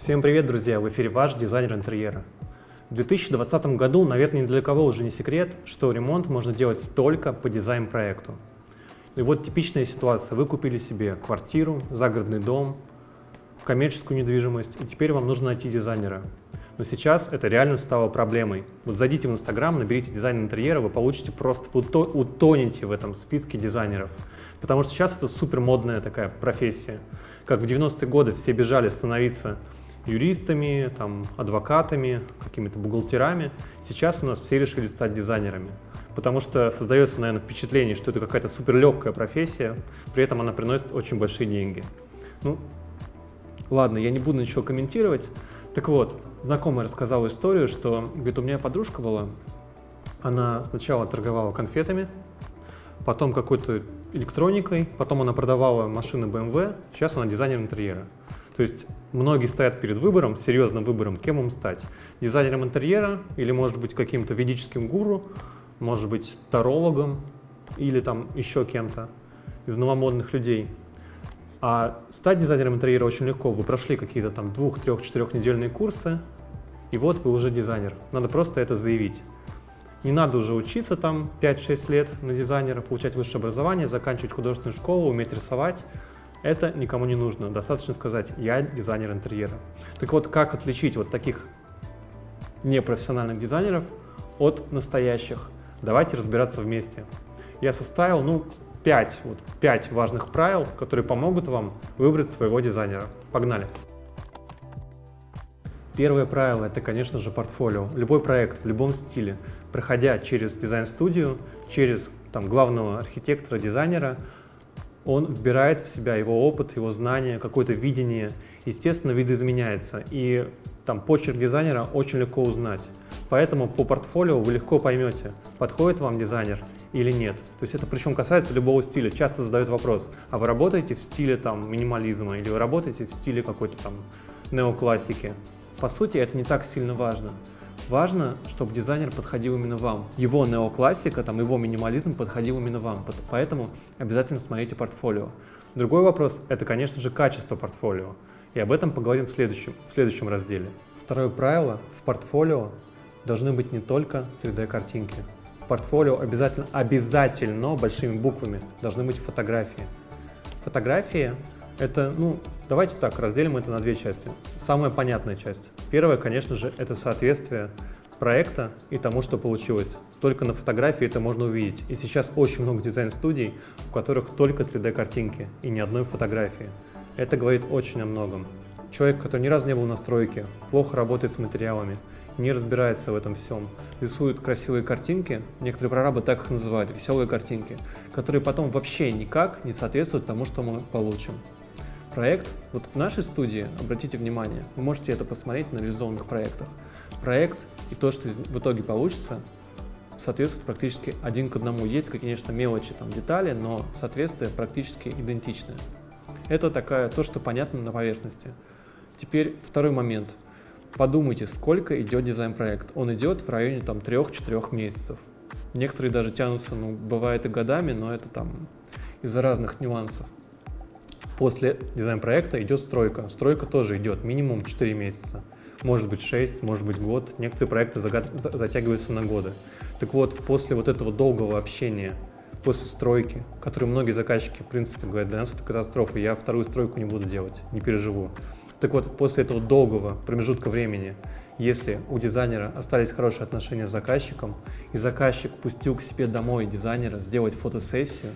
Всем привет, друзья! В эфире ваш дизайнер интерьера. В 2020 году, наверное, ни для кого уже не секрет, что ремонт можно делать только по дизайн-проекту. И вот типичная ситуация. Вы купили себе квартиру, загородный дом, коммерческую недвижимость, и теперь вам нужно найти дизайнера. Но сейчас это реально стало проблемой. Вот зайдите в Инстаграм, наберите дизайн интерьера, вы получите просто, утонете в этом списке дизайнеров. Потому что сейчас это супер модная такая профессия. Как в 90-е годы все бежали становиться юристами, адвокатами, какими-то бухгалтерами. Сейчас у нас все решили стать дизайнерами. Потому что создается, наверное, впечатление, что это какая-то суперлегкая профессия, при этом она приносит очень большие деньги. Ну, ладно, я не буду ничего комментировать. Так вот, знакомая рассказала историю, что, говорит, у меня подружка была, она сначала торговала конфетами, потом какой-то электроникой, потом она продавала машины BMW, сейчас она дизайнер интерьера. То есть многие стоят перед выбором, серьезным выбором, кем им стать. Дизайнером интерьера или, может быть, каким-то ведическим гуру, может быть, тарологом или еще кем-то из новомодных людей. А стать дизайнером интерьера очень легко. Вы прошли какие-то 2-, 3-, 4-недельные курсы, и вот вы уже дизайнер. Надо просто это заявить. Не надо уже учиться 5-6 лет на дизайнера, получать высшее образование, заканчивать художественную школу, уметь рисовать. Это никому не нужно. Достаточно сказать: я дизайнер интерьера. Так вот, как отличить вот таких непрофессиональных дизайнеров от настоящих? Давайте разбираться вместе. Я составил 5 важных правил, которые помогут вам выбрать своего дизайнера. Погнали! Первое правило – это, конечно же, портфолио. Любой проект в любом стиле, проходя через дизайн-студию, через главного архитектора, дизайнера, он вбирает в себя его опыт, его знания, какое-то видение. Естественно, видоизменяется, и почерк дизайнера очень легко узнать. Поэтому по портфолио вы легко поймете, подходит вам дизайнер или нет. То есть это причем касается любого стиля. Часто задают вопрос: а вы работаете в стиле минимализма или вы работаете в стиле какой-то неоклассики? По сути, это не так сильно важно. Важно, чтобы дизайнер подходил именно вам. Его неоклассика, его минимализм подходил именно вам. Поэтому обязательно смотрите портфолио. Другой вопрос – это, конечно же, качество портфолио. И об этом поговорим в следующем разделе. Второе правило – в портфолио должны быть не только 3D-картинки. В портфолио обязательно большими буквами должны быть фотографии. Фотографии – это, давайте так, разделим это на две части. Самая понятная часть. Первая, конечно же, это соответствие проекта и тому, что получилось. Только на фотографии это можно увидеть. И сейчас очень много дизайн-студий, у которых только 3D-картинки и ни одной фотографии. Это говорит очень о многом. Человек, который ни разу не был на стройке, плохо работает с материалами, не разбирается в этом всем, рисует красивые картинки, некоторые прорабы так их называют, веселые картинки, которые потом вообще никак не соответствуют тому, что мы получим. Проект, вот в нашей студии, обратите внимание, вы можете это посмотреть на реализованных проектах. Проект и то, что в итоге получится, соответствует практически один к одному. Есть, конечно, мелочи, детали, но соответствие практически идентичное. Это то, что понятно на поверхности. Теперь второй момент. Подумайте, сколько идет дизайн-проект. Он идет в районе 3-4 месяцев. Некоторые даже тянутся, бывает и годами, но это из-за разных нюансов. После дизайн-проекта идет стройка. Стройка тоже идет минимум 4 месяца. Может быть 6, может быть год. Некоторые проекты затягиваются на годы. Так вот, после вот этого долгого общения, после стройки, которую многие заказчики, в принципе, говорят: для нас это катастрофа, я вторую стройку не буду делать, не переживу. Так вот, после этого долгого промежутка времени, если у дизайнера остались хорошие отношения с заказчиком, и заказчик пустил к себе домой дизайнера сделать фотосессию,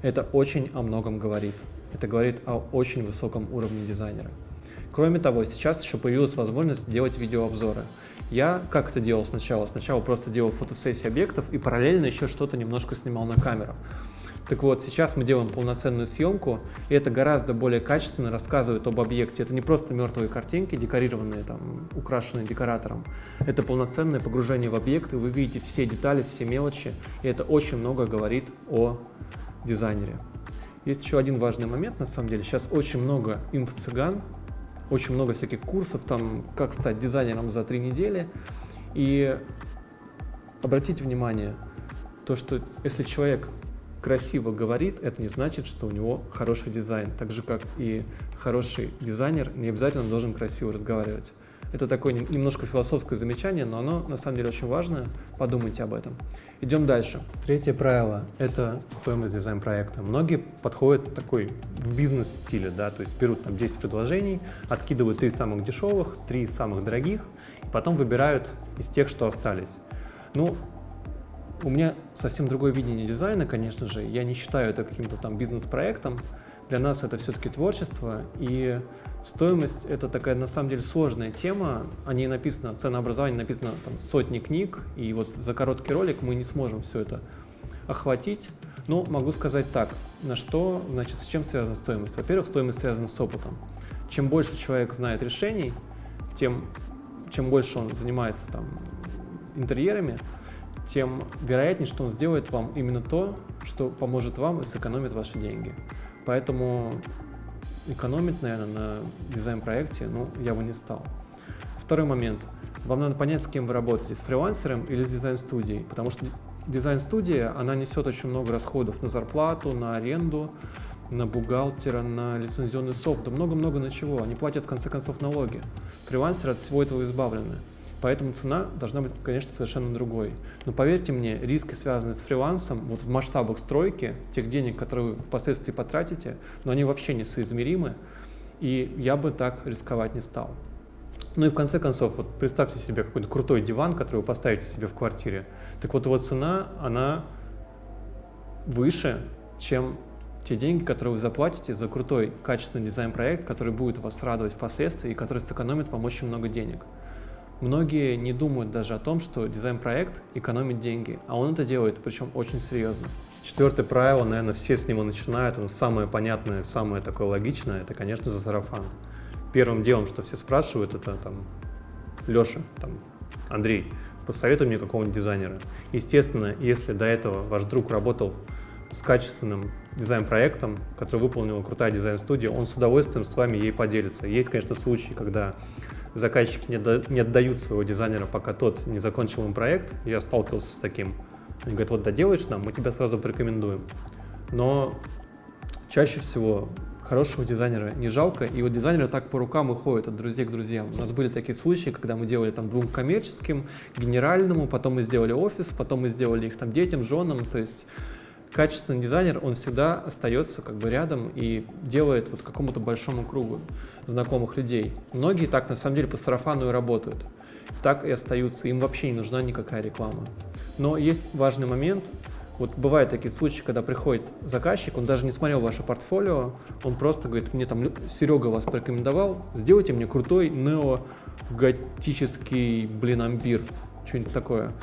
это очень о многом говорит. Это говорит о очень высоком уровне дизайнера. Кроме того, сейчас еще появилась возможность делать видеообзоры. Я как это делал сначала? Сначала просто делал фотосессии объектов и параллельно еще что-то немножко снимал на камеру. Так вот, сейчас мы делаем полноценную съемку, и это гораздо более качественно рассказывает об объекте. Это не просто мертвые картинки, декорированные, украшенные декоратором. Это полноценное погружение в объект, и вы видите все детали, все мелочи, и это очень много говорит о дизайнере. Есть еще один важный момент, на самом деле. Сейчас очень много инфо-цыган, очень много всяких курсов, как стать дизайнером за 3 недели. И обратите внимание, то, что если человек красиво говорит, это не значит, что у него хороший дизайн. Так же, как и хороший дизайнер не обязательно должен красиво разговаривать. Это такое немножко философское замечание, но оно на самом деле очень важное. Подумайте об этом. Идем дальше. Третье правило – это стоимость дизайн-проекта. Многие подходят такой в бизнес-стиле, да, то есть берут там 10 предложений, откидывают 3 самых дешевых, 3 самых дорогих, и потом выбирают из тех, что остались. Ну, у меня совсем другое видение дизайна, конечно же. Я не считаю это каким-то там бизнес-проектом. Для нас это все-таки творчество, и стоимость — это такая, на самом деле, сложная тема. О ней написано, ценообразование написано там сотни книг, и вот за короткий ролик мы не сможем все это охватить. Но могу сказать так, с чем связана стоимость? Во-первых, стоимость связана с опытом. Чем больше человек знает решений, чем больше он занимается там интерьерами, тем вероятнее, что он сделает вам именно то, что поможет вам и сэкономит ваши деньги. Поэтому экономить, наверное, на дизайн-проекте, я бы не стал. Второй момент. Вам надо понять, с кем вы работаете, с фрилансером или с дизайн-студией, потому что дизайн-студия, она несет очень много расходов на зарплату, на аренду, на бухгалтера, на лицензионный софт, да много-много на чего. Они платят, в конце концов, налоги. Фрилансеры от всего этого избавлены. Поэтому цена должна быть, конечно, совершенно другой. Но поверьте мне, риски, связанные с фрилансом, вот в масштабах стройки, тех денег, которые вы впоследствии потратите, но они вообще несоизмеримы, и я бы так рисковать не стал. Ну и в конце концов, вот представьте себе какой-то крутой диван, который вы поставите себе в квартире. Так вот его цена, она выше, чем те деньги, которые вы заплатите за крутой, качественный дизайн-проект, который будет вас радовать впоследствии и который сэкономит вам очень много денег. Многие не думают даже о том, что дизайн-проект экономит деньги, а он это делает, причем очень серьезно. Четвертое правило, наверное, все с него начинают, оно самое понятное, самое такое логичное, это, конечно, за сарафан. Первым делом, что все спрашивают, это там, Леша, там, Андрей, посоветуй мне какого-нибудь дизайнера. Естественно, если до этого ваш друг работал с качественным дизайн-проектом, который выполнила крутая дизайн-студия, он с удовольствием с вами ей поделится. Есть, конечно, случаи, когда заказчики не отдают своего дизайнера, пока тот не закончил им проект. Я сталкивался с таким. Они говорят, вот доделаешь нам, мы тебя сразу порекомендуем. Но чаще всего хорошего дизайнера не жалко, и вот дизайнеры так по рукам и ходят от друзей к друзьям. У нас были такие случаи, когда мы делали там 2 коммерческим, генеральному, потом мы сделали офис, потом мы сделали их там детям, женам, то есть качественный дизайнер, он всегда остается как бы рядом и делает вот какому-то большому кругу знакомых людей. Многие так на самом деле по сарафану и работают, так и остаются, им вообще не нужна никакая реклама. Но есть важный момент, вот бывают такие случаи, когда приходит заказчик, он даже не смотрел ваше портфолио, он просто говорит, мне там Серега вас порекомендовал, сделайте мне крутой неоготический, ампир, что-нибудь такое.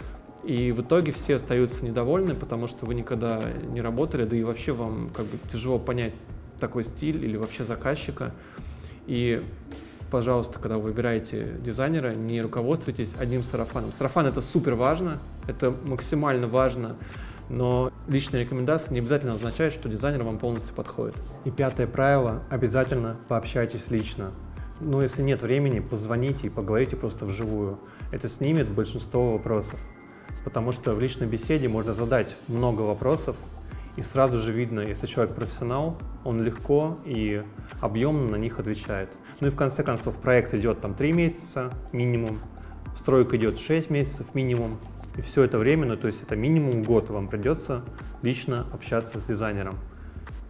И в итоге все остаются недовольны, потому что вы никогда не работали, да и вообще вам как бы тяжело понять такой стиль или вообще заказчика. И, пожалуйста, когда вы выбираете дизайнера, не руководствуйтесь одним сарафаном. Сарафан — это супер важно, это максимально важно, но личная рекомендация не обязательно означает, что дизайнер вам полностью подходит. И пятое правило – обязательно пообщайтесь лично. Но если нет времени, позвоните и поговорите просто вживую. Это снимет большинство вопросов. Потому что в личной беседе можно задать много вопросов, и сразу же видно, если человек профессионал, он легко и объемно на них отвечает. Ну и в конце концов, проект идет там 3 месяца минимум, стройка идет 6 месяцев минимум, и все это время, то есть это минимум год, вам придется лично общаться с дизайнером.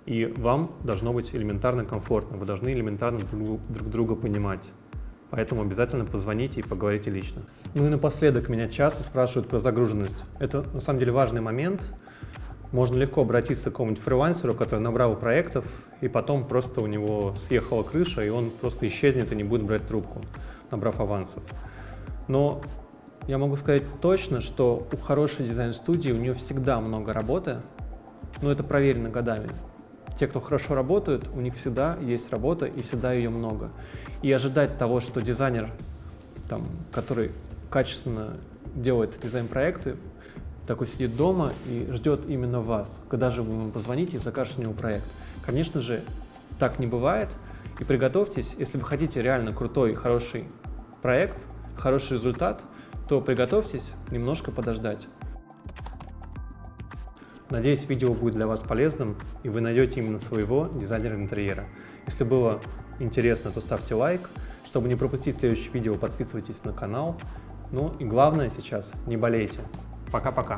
И вам должно быть элементарно комфортно, вы должны элементарно друг друга понимать. Поэтому обязательно позвоните и поговорите лично. Ну и напоследок, меня часто спрашивают про загруженность. Это на самом деле важный момент. Можно легко обратиться к какому-нибудь фрилансеру, который набрал проектов, и потом просто у него съехала крыша, и он просто исчезнет и не будет брать трубку, набрав авансов. Но я могу сказать точно, что у хорошей дизайн-студии у нее всегда много работы, но это проверено годами. Те, кто хорошо работают, у них всегда есть работа и всегда ее много. И ожидать того, что дизайнер, который качественно делает дизайн-проекты, такой сидит дома и ждет именно вас, когда же вы ему позвоните и закажете у него проект. Конечно же, так не бывает. И приготовьтесь, если вы хотите реально крутой, хороший проект, хороший результат, то приготовьтесь немножко подождать. Надеюсь, видео будет для вас полезным, и вы найдете именно своего дизайнера интерьера. Если было интересно, то ставьте лайк. Чтобы не пропустить следующее видео, подписывайтесь на канал. Ну и главное сейчас, не болейте. Пока-пока.